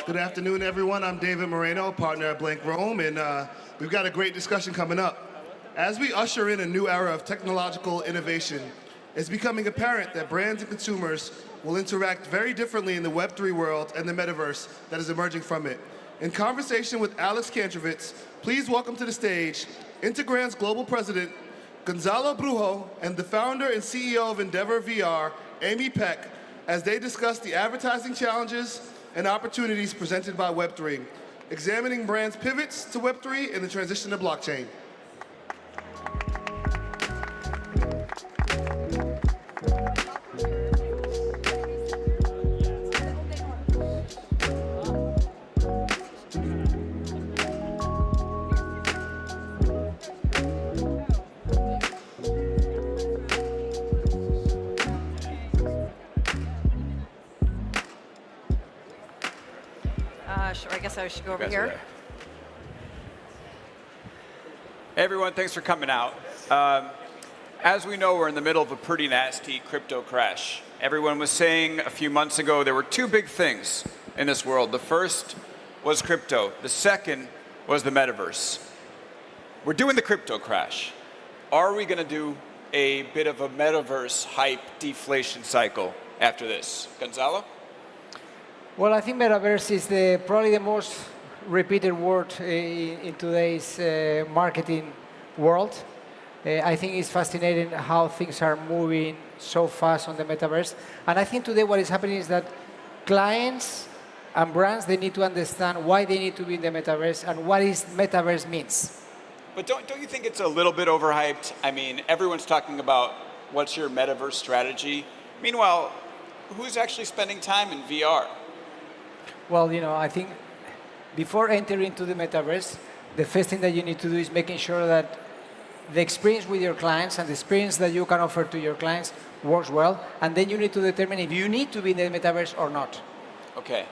Good afternoon, everyone. I'm David Moreno, partner at Blank Rome, and we've got a great discussion coming up. As we usher in a new era of technological innovation, it's becoming apparent that brands and consumers will interact very differently in the Web3 world and the metaverse that is emerging from it. In conversation with Alex Kantrowitz, please welcome to the stage Interbrand's global president, Gonzalo Brujó, and the founder and CEO of EndeavorXR, Amy Peck, as they discuss the advertising challenges and opportunities presented by Web3, examining brands' pivots to Web3 and the transition to blockchain. Sure, I guess I should go over here. Hey everyone, thanks for coming out. As we know, we're in the middle of a pretty nasty crypto crash. Everyone was saying a few months ago there were two big things in this world. The first was crypto. The second was the metaverse. We're doing the crypto crash. Are we going to do a bit of a metaverse hype deflation cycle after this? Gonzalo? Well, I think metaverse is probably the most repeated word in today's marketing world. I think it's fascinating how things are moving so fast on the metaverse. And I think today what is happening is that clients and brands, they need to understand why they need to be in the metaverse and what is metaverse means. But don't you think it's a little bit overhyped? I mean, everyone's talking about what's your metaverse strategy. Meanwhile, who's actually spending time in VR? Well, I think before entering into the metaverse, the first thing that you need to do is making sure that the experience with your clients and the experience that you can offer to your clients works well. And then you need to determine if you need to be in the metaverse or not. Okay.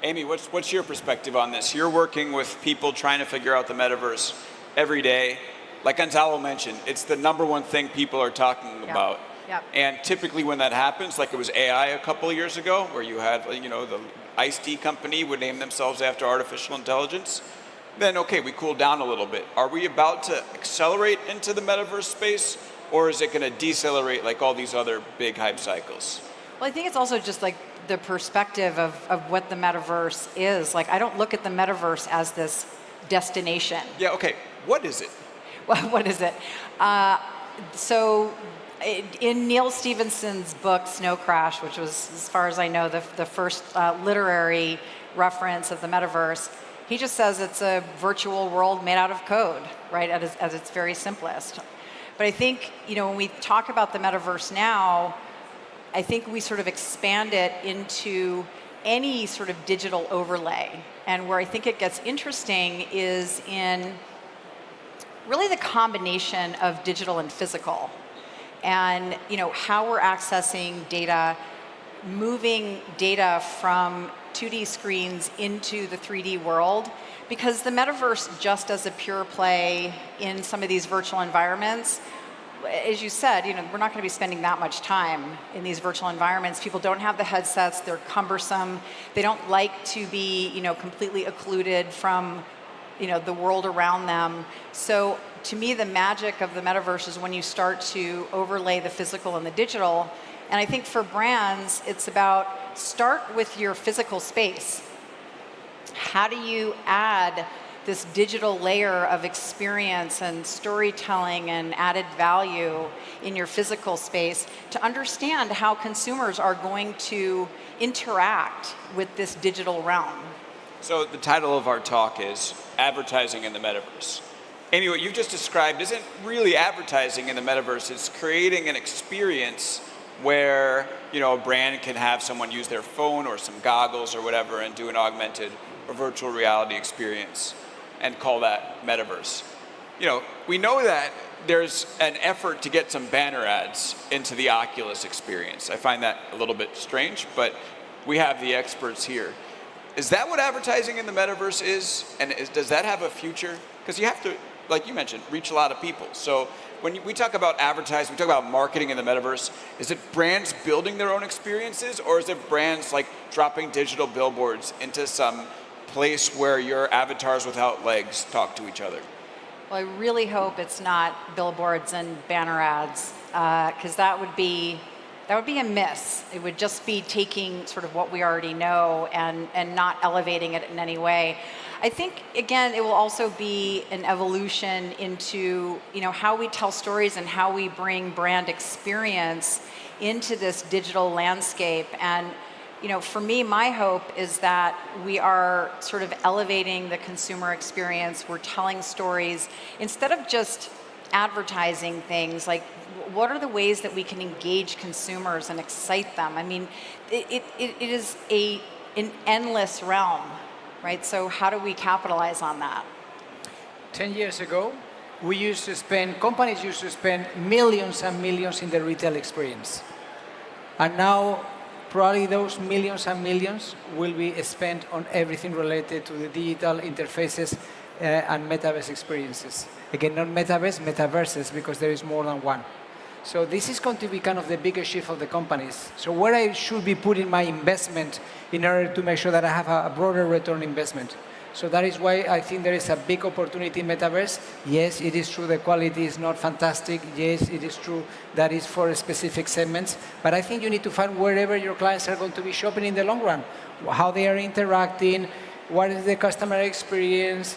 Amy, what's your perspective on this? You're working with people trying to figure out the metaverse every day. Like Gonzalo mentioned, it's the #1 thing people are talking about. Yep. And typically when that happens, like it was AI a couple of years ago, where you had, the iced tea company would name themselves after artificial intelligence, then okay, we cool down a little bit. Are we about to accelerate into the metaverse space, or is it going to decelerate like all these other big hype cycles? Well, I think it's also just like the perspective of what the metaverse is. Like, I don't look at the metaverse as this destination. Yeah, okay. What is it? Well, what is it? So in Neil Stephenson's book, Snow Crash, which was, as far as I know, the first literary reference of the metaverse, he just says it's a virtual world made out of code, right, at its very simplest. But I think, when we talk about the metaverse now, I think we sort of expand it into any sort of digital overlay. And where I think it gets interesting is in really the combination of digital and physical. And how we're accessing data, moving data from 2D screens into the 3D world, because the metaverse, just as a pure play in some of these virtual environments, as you said, we're not going to be spending that much time in these virtual environments. People don't have the headsets; they're cumbersome. They don't like to be, completely occluded from, the world around them. So, to me, the magic of the metaverse is when you start to overlay the physical and the digital. And I think for brands, it's about start with your physical space. How do you add this digital layer of experience and storytelling and added value in your physical space to understand how consumers are going to interact with this digital realm? So the title of our talk is Advertising in the Metaverse. Amy, what you've just described isn't really advertising in the metaverse. It's creating an experience where a brand can have someone use their phone or some goggles or whatever and do an augmented or virtual reality experience and call that metaverse. We know that there's an effort to get some banner ads into the Oculus experience. I find that a little bit strange, but we have the experts here. Is that what advertising in the metaverse is? And does that have a future? Because you have to, like you mentioned, reach a lot of people. So when we talk about advertising, we talk about marketing in the metaverse, is it brands building their own experiences, or is it brands like dropping digital billboards into some place where your avatars without legs talk to each other? Well, I really hope it's not billboards and banner ads, because that would be a miss. It would just be taking sort of what we already know and not elevating it in any way. I think, again, it will also be an evolution into, how we tell stories and how we bring brand experience into this digital landscape. And, for me, my hope is that we are sort of elevating the consumer experience. We're telling stories instead of just advertising things. Like, what are the ways that we can engage consumers and excite them? I mean, it is an endless realm, right? So how do we capitalize on that? 10 years ago, companies used to spend millions and millions in the retail experience. And now, probably those millions and millions will be spent on everything related to the digital interfaces and metaverse experiences. Again, not metaverses, because there is more than one. So this is going to be kind of the biggest shift of the companies. So where I should be putting my investment in order to make sure that I have a broader return investment. So that is why I think there is a big opportunity in metaverse. Yes, it is true the quality is not fantastic. Yes, it is true that is for specific segments. But I think you need to find wherever your clients are going to be shopping in the long run, how they are interacting, what is the customer experience,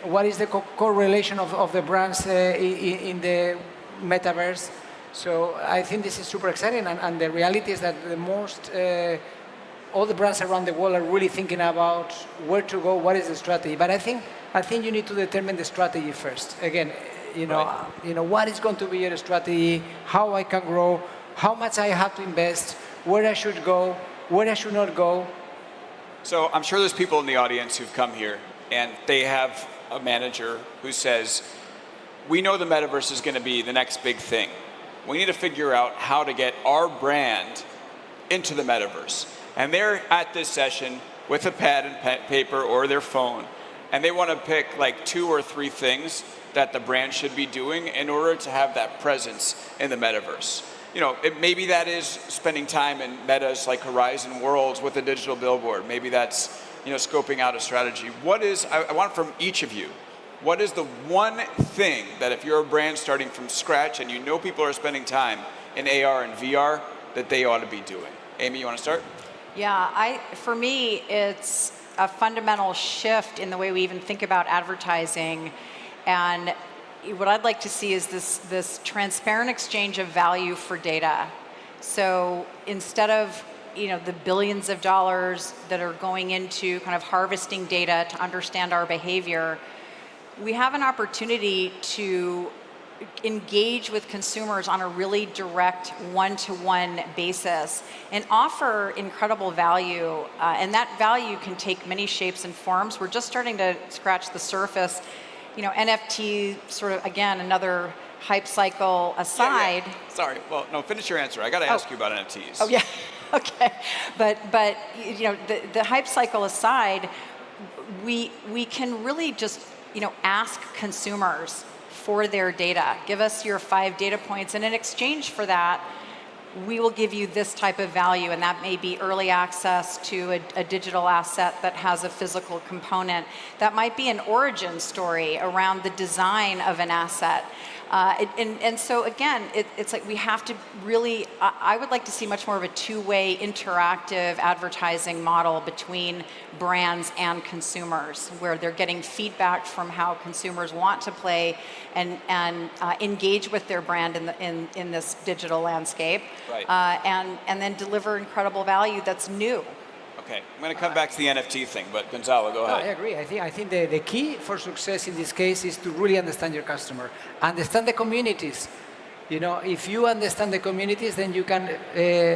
what is the correlation of the brands in the metaverse. So I think this is super exciting, and the reality is that all the brands around the world are really thinking about where to go, what is the strategy. But I think you need to determine the strategy first. Again, what is going to be your strategy, how I can grow, how much I have to invest, where I should go, where I should not go. So I'm sure there's people in the audience who've come here and they have a manager who says, we know the metaverse is going to be the next big thing. We need to figure out how to get our brand into the metaverse. And they're at this session with a pad and paper or their phone, and they want to pick like 2 or 3 things that the brand should be doing in order to have that presence in the metaverse. Maybe that is spending time in Meta's like Horizon Worlds with a digital billboard. Maybe that's, scoping out a strategy. I want from each of you, what is the one thing that if you're a brand starting from scratch and people are spending time in AR and VR that they ought to be doing? Amy, you want to start? Yeah, for me, it's a fundamental shift in the way we even think about advertising. And what I'd like to see is this transparent exchange of value for data. So instead of the billions of dollars that are going into kind of harvesting data to understand our behavior, we have an opportunity to engage with consumers on a really direct one-to-one basis and offer incredible value. And that value can take many shapes and forms. We're just starting to scratch the surface. NFT, sort of, again, another hype cycle aside. Yeah. Sorry. Well, no, finish your answer. I got to ask you about NFTs. Oh, yeah. Okay. But the hype cycle aside, we can really just, ask consumers for their data. Give us your 5 data points, and in exchange for that, we will give you this type of value, and that may be early access to a digital asset that has a physical component. That might be an origin story around the design of an asset. And so again, it's like we have to really, I would like to see much more of a 2-way interactive advertising model between brands and consumers, where they're getting feedback from how consumers want to play and engage with their brand in this digital landscape, right. And then deliver incredible value that's new. Okay, I'm going to come back to the NFT thing, but Gonzalo, go ahead. I agree. I think the key for success in this case is to really understand your customer, understand the communities. If you understand the communities, then you can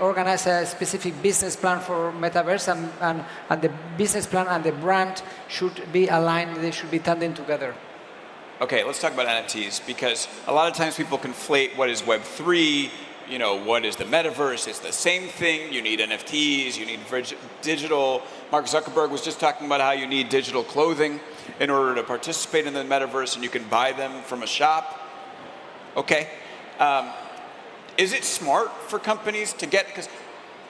organize a specific business plan for metaverse, and the business plan and the brand should be aligned. They should be tandem together. Okay, let's talk about NFTs, because a lot of times people conflate what is Web3, what is the metaverse. It's the same thing. You need NFTs, you need digital. Mark Zuckerberg was just talking about how you need digital clothing in order to participate in the metaverse, and you can buy them from a shop. Okay. Is it smart for companies to get, because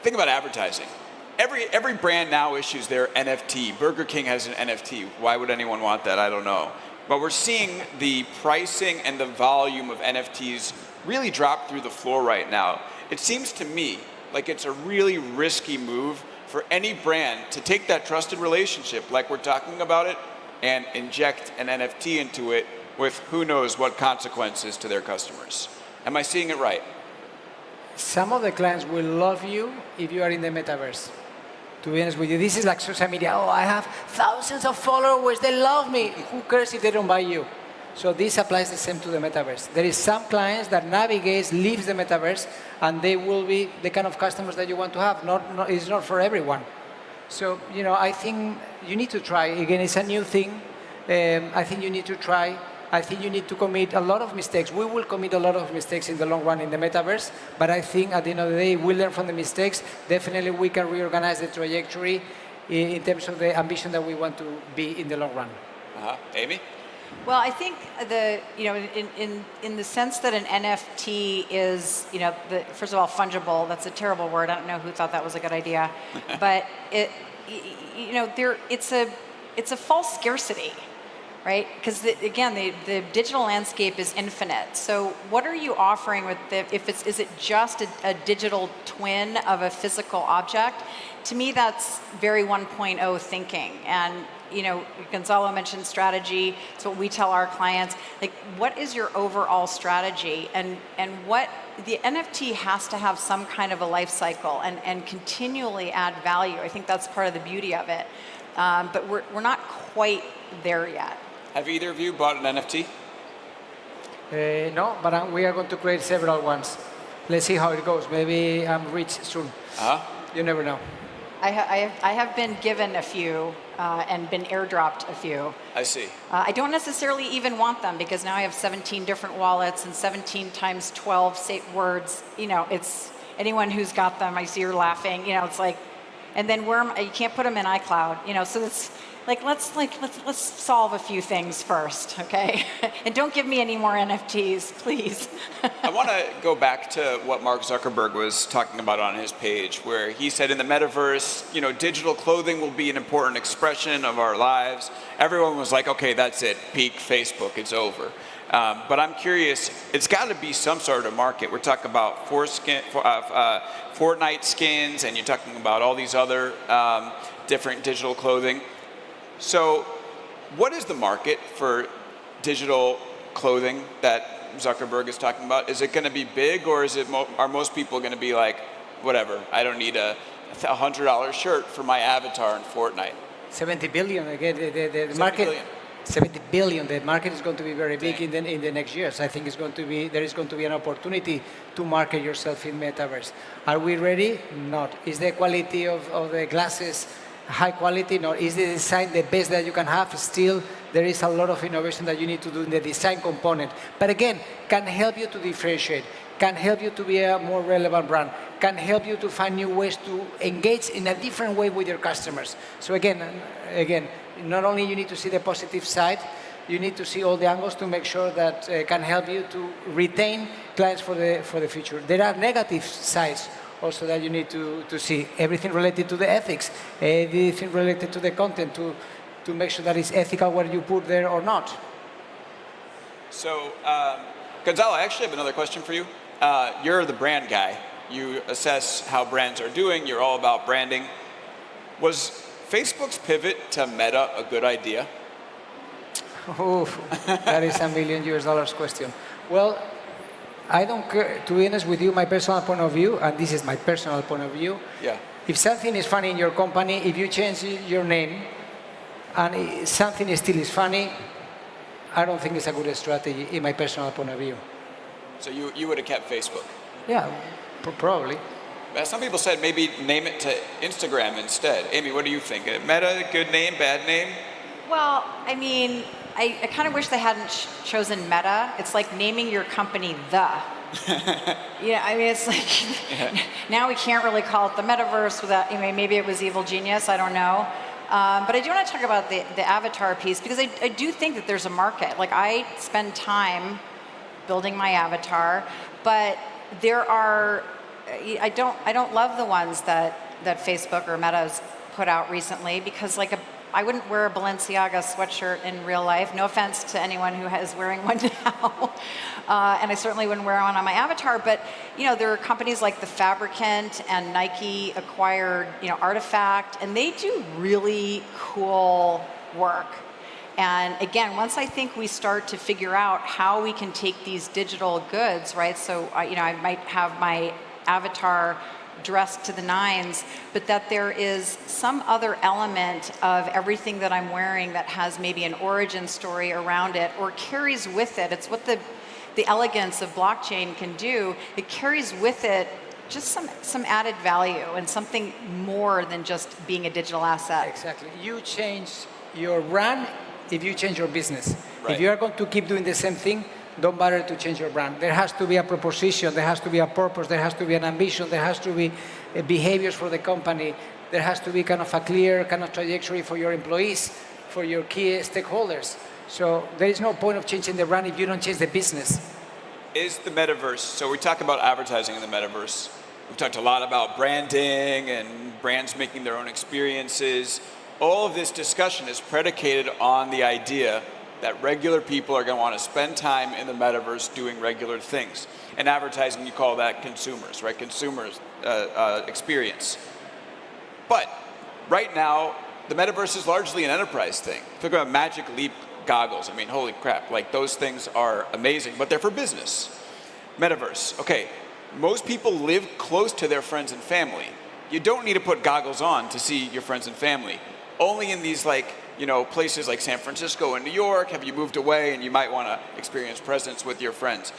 think about advertising. Every brand now issues their NFT. Burger King has an NFT. Why would anyone want that? I don't know. But we're seeing the pricing and the volume of NFTs really drop through the floor right now. It seems to me like it's a really risky move for any brand to take that trusted relationship, like we're talking about it, and inject an NFT into it with who knows what consequences to their customers. Am I seeing it right? Some of the clients will love you if you are in the metaverse. To be honest with you, this is like social media. Oh, I have thousands of followers, they love me. Who cares if they don't buy you? So this applies the same to the metaverse. There is some clients that navigates, leaves the metaverse, and they will be the kind of customers that you want to have. It's not for everyone. So, I think you need to try. Again, it's a new thing. I think you need to try. I think you need to commit a lot of mistakes. We will commit a lot of mistakes in the long run in the metaverse, but I think at the end of the day, we learn from the mistakes. Definitely, we can reorganize the trajectory in terms of the ambition that we want to be in the long run. Amy? Well, I think in the sense that an NFT is, first of all, fungible. That's a terrible word. I don't know who thought that was a good idea, but it's a false scarcity, right? Because again, the digital landscape is infinite. So what are you offering with is it just a digital twin of a physical object? To me, that's very 1.0 thinking. And Gonzalo mentioned strategy. So what we tell our clients, like, what is your overall strategy? And what the NFT has to have some kind of a life cycle and continually add value. I think that's part of the beauty of it. But we're not quite there yet. Have either of you bought an NFT? No, but we are going to create several ones. Let's see how it goes. Maybe I'm rich soon. You never know. I have been given a few and been airdropped a few. I see. I don't necessarily even want them because now I have 17 different wallets and 17 times 12 words. It's anyone who's got them. I see you're laughing. It's like, and then you can't put them in iCloud. So it's like let's solve a few things first, okay? And don't give me any more NFTs, please. I want to go back to what Mark Zuckerberg was talking about on his page, where he said in the metaverse, digital clothing will be an important expression of our lives. Everyone was like, okay, that's it, peak Facebook, it's over. But I'm curious, it's got to be some sort of market. We're talking about Fortnite skins, and you're talking about all these other different digital clothing. So what is the market for digital clothing that Zuckerberg is talking about? Is it going to be big, or are most people going to be like, whatever, I don't need a $100 shirt for my avatar in Fortnite? 70 billion, again, the market. Billion. 70 billion. The market is going to be very big in the next years. I think there is going to be an opportunity to market yourself in metaverse. Are we ready? Not. Is the quality of the glasses high quality? No. Is the design the best that you can have? Still, there is a lot of innovation that you need to do in the design component. But again, can help you to differentiate, can help you to be a more relevant brand, can help you to find new ways to engage in a different way with your customers. So again, not only you need to see the positive side, you need to see all the angles to make sure that can help you to retain clients for the future. There are negative sides also that you need to see. Everything related to the ethics, everything related to the content, to make sure that it's ethical what you put there or not. So, Gonzalo, I actually have another question for you. You're the brand guy. You assess how brands are doing. You're all about branding. Was Facebook's pivot to Meta a good idea? Oh, that is $1 million question. Well, I don't care, to be honest with you, my personal point of view, and this is my personal point of view. Yeah. If something is funny in your company, if you change your name, and something still is funny, I don't think it's a good strategy in my personal point of view. So you would have kept Facebook? Yeah, probably. Some people said maybe name it to Instagram instead. Amy, what do you think? Meta, good name, bad name? Well, I mean, I kind of wish they hadn't chosen Meta. It's like naming your company The. I mean, it's like, now we can't really call it the Metaverse without, maybe it was Evil Genius, I don't know. But I do want to talk about the avatar piece, because I do think that there's a market. Like, I spend time building my avatar, but there are, I don't love the ones that Facebook or Meta's put out recently, because like I wouldn't wear a Balenciaga sweatshirt in real life. No offense to anyone who is wearing one now. And I certainly wouldn't wear one on my avatar. But there are companies like the Fabricant, and Nike acquired Artifact, and they do really cool work. And again, once I think we start to figure out how we can take these digital goods, right? So I might have my avatar dressed to the nines, but that there is some other element of everything that I'm wearing that has maybe an origin story around it, or carries with it. It's what the elegance of blockchain can do. It carries with it just some added value and something more than just being a digital asset. Exactly. You change your brand if you change your business. Right. If you are going to keep doing the same thing, don't bother to change your brand. There has to be a proposition, there has to be a purpose, there has to be an ambition, there has to be behaviors for the company, there has to be kind of a clear kind of trajectory for your employees, for your key stakeholders. So there is no point of changing the brand if you don't change the business. Is the metaverse, so we talk about advertising in the metaverse. We've talked a lot about branding and brands making their own experiences. All of this discussion is predicated on the idea that regular people are going to want to spend time in the metaverse doing regular things. And advertising, you call that consumers, right? Consumers experience. But right now, the metaverse is largely an enterprise thing. Think about Magic Leap goggles. I mean, holy crap, like those things are amazing, but they're for business. Metaverse, okay. Most people live close to their friends and family. You don't need to put goggles on to see your friends and family. Only in these places like San Francisco and New York have you moved away, and you might want to experience presence with your friends.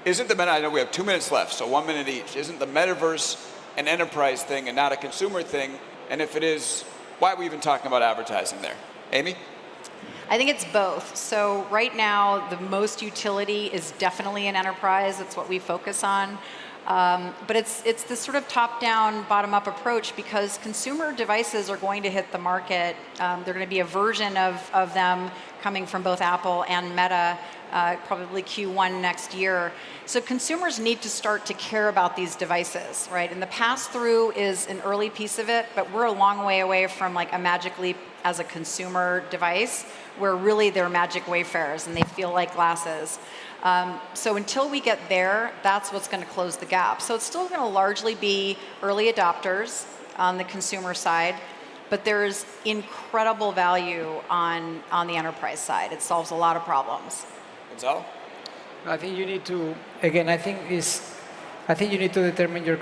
Isn't the I know we have 2 minutes left, so 1 minute each. Isn't the metaverse an enterprise thing and not a consumer thing? And if it is, why are we even talking about advertising there? Amy? I think it's both. So right now, the most utility is definitely an enterprise. It's what we focus on. But it's this sort of top-down, bottom-up approach, because consumer devices are going to hit the market. They're going to be a version of them coming from both Apple and Meta, probably Q1 next year. So consumers need to start to care about these devices, right? And the pass-through is an early piece of it, but we're a long way away from like a Magic Leap as a consumer device, where really they're magic wayfarers and they feel like glasses. So until we get there, that's what's going to close the gap. So it's still going to largely be early adopters on the consumer side, but there's incredible value on the enterprise side. It solves a lot of problems. Gonzalo? I think you need to, again, I think you need to determine your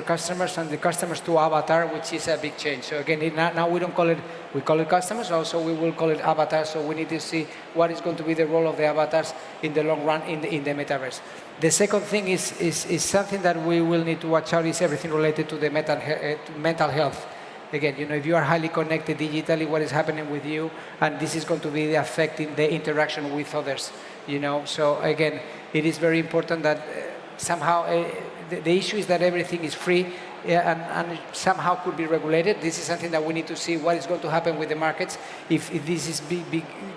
customers and the customers to avatar, which is a big change. So again, now we don't call it, we call it customers, also we will call it avatars. So we need to see what is going to be the role of the avatars in the long run in the metaverse. The second thing is something that we will need to watch out, is everything related to the mental health. Again, if you are highly connected digitally, what is happening with you, and this is going to be affecting the interaction with others. So again, it is very important that somehow the issue is that everything is free and somehow could be regulated. This is something that we need to see what is going to happen with the markets, if this is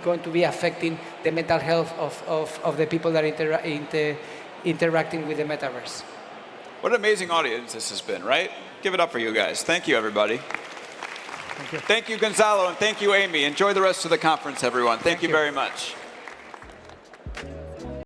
going to be affecting the mental health of the people that are interacting with the metaverse. What an amazing audience this has been, right? Give it up for you guys. Thank you, everybody. Thank you. Thank you, Gonzalo, and thank you, Amy. Enjoy the rest of the conference, everyone. Thank you very much.